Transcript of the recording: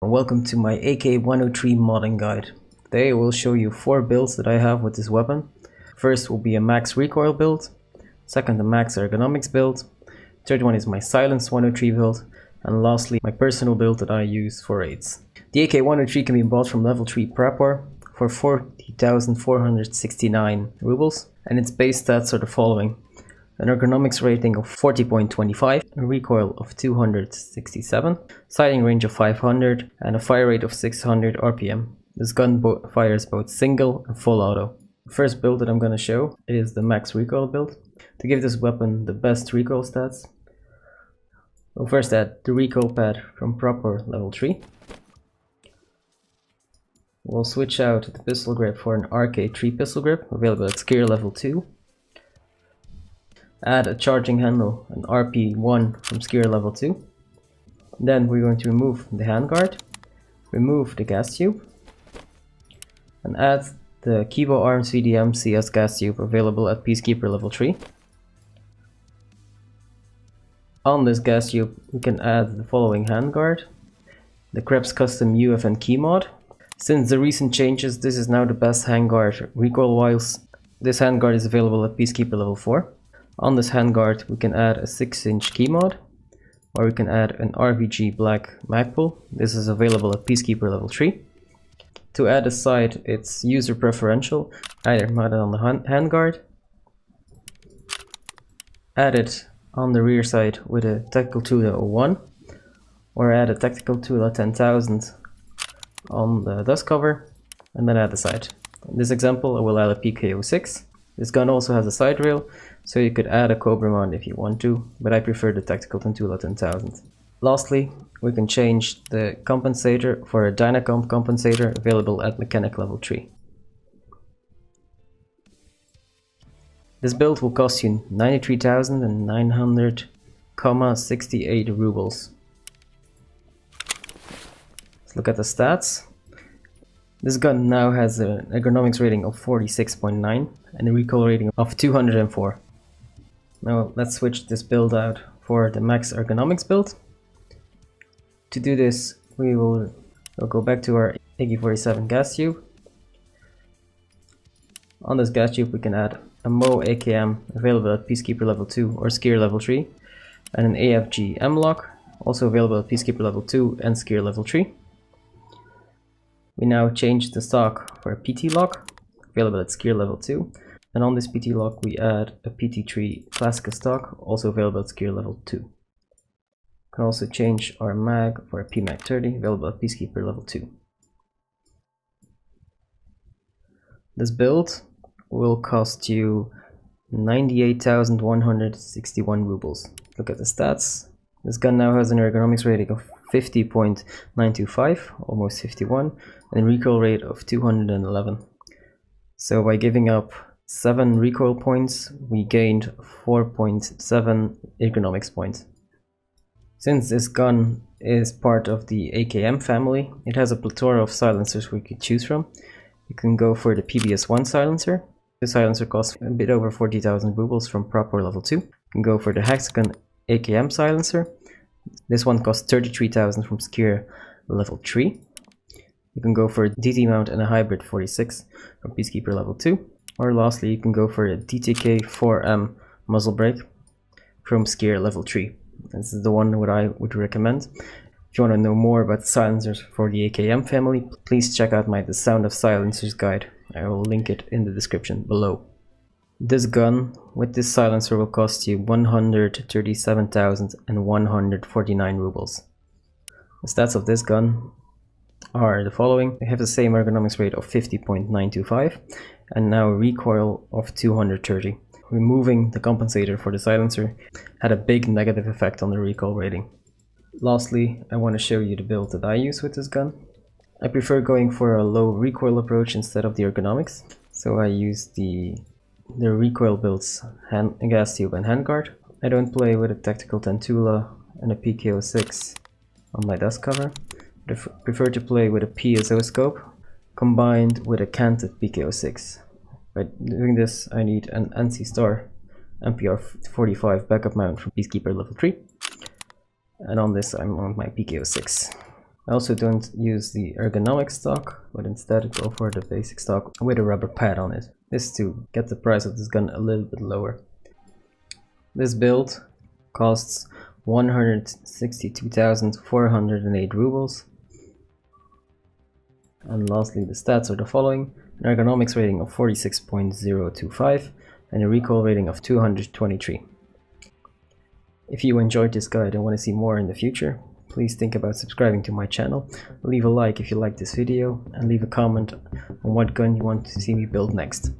Welcome to my AK-103 modding guide. Today I will show you 4 builds that I have with this weapon. First will be a max recoil build, second a max ergonomics build, third one is my silenced 103 build, and lastly my personal build that I use for raids. The AK-103 can be bought from level 3 prep war for 40,469 rubles, and its base stats are the following: an ergonomics rating of 40.25, a recoil of 267, sighting range of 500, and a fire rate of 600 RPM. This gun fires both single and full auto. The first build that I'm going to show is the max recoil build. To give this weapon the best recoil stats, we'll first add the recoil pad from proper level 3. We'll switch out the pistol grip for an RK3 pistol grip, available at gear level 2. Add a charging handle, an RP1 from gear level 2. Then we're going to remove the handguard, remove the gas tube, and add the Kibo Arms VDM CS gas tube, available at Peacekeeper level 3. On this gas tube we can add the following handguard: the Krebs Custom UFN key mod. Since the recent changes, this is now the best handguard recoil wise. This handguard is available at Peacekeeper level 4. On this handguard we can add a 6-inch key mod, or we can add an RVG black magpul. This is available at Peacekeeper level 3. To add a sight, it's user preferential. Either mount it on the handguard, add it on the rear sight with a Tactical Tula 01, or add a Tactical Tula 10,000 on the dust cover, and then add the sight. In this example I will add a PK06. This gun also has a side rail, so you could add a Cobra mount if you want to, but I prefer the Tactical Tula 10,000. Lastly, we can change the compensator for a Dynacomp compensator, available at Mechanic level 3. This build will cost you 93,900,68 rubles. Let's look at the stats. This gun now has an ergonomics rating of 46.9 and a recoil rating of 204. Now let's switch this build out for the max ergonomics build. To do this, we'll go back to our AK-47 gas tube. On this gas tube we can add a Mo AKM, available at Peacekeeper level 2 or Skier level 3, and an AFG M-Lock, also available at Peacekeeper level 2 and Skier level 3. We now change the stock for a PT lock, available at Skier level 2, and on this PT lock we add a PT3 Classica stock, also available at Skier level 2. We can also change our mag for a PMag 30, available at Peacekeeper level 2. This build will cost you 98,161 rubles. Look at the stats. This gun now has an ergonomics rating of 50.925, almost 51, and a recoil rate of 211. So by giving up 7 recoil points, we gained 4.7 ergonomics points. Since this gun is part of the AKM family, it has a plethora of silencers we could choose from. You can go for the PBS-1 silencer. The silencer costs a bit over 40,000 rubles from proper level 2. You can go for the Hexagon AKM silencer. This one costs 33,000 from Skier level 3. You can go for a DT mount and a hybrid 46 from Peacekeeper level 2. Or lastly, you can go for a DTK 4M muzzle brake from Skier level 3. This is the one that I would recommend. If you want to know more about the silencers for the AKM family, please check out my The Sound of Silencers guide. I will link it in the description below. This gun with this silencer will cost you 137,149 rubles. The stats of this gun are the following. They have the same ergonomics rate of 50.925 and now a recoil of 230. Removing the compensator for the silencer had a big negative effect on the recoil rating. Lastly, I want to show you the build that I use with this gun. I prefer going for a low recoil approach instead of the ergonomics, so I use the recoil builds gas tube and handguard. I don't play with a Tactical Tula and a PK06 on my dust cover. I prefer to play with a PSO scope combined with a canted PK06. By doing this I need an NC Star MPR 45 backup mount from Peacekeeper level 3, and on this I'm on my PK06. I also don't use the ergonomics stock, but instead go for the basic stock with a rubber pad on it. This to get the price of this gun a little bit lower. This build costs 162,408 rubles. And lastly, the stats are the following: an ergonomics rating of 46.025 and a recoil rating of 223. If you enjoyed this guide and want to see more in the future, please think about subscribing to my channel, leave a like if you like this video, and leave a comment on what gun you want to see me build next.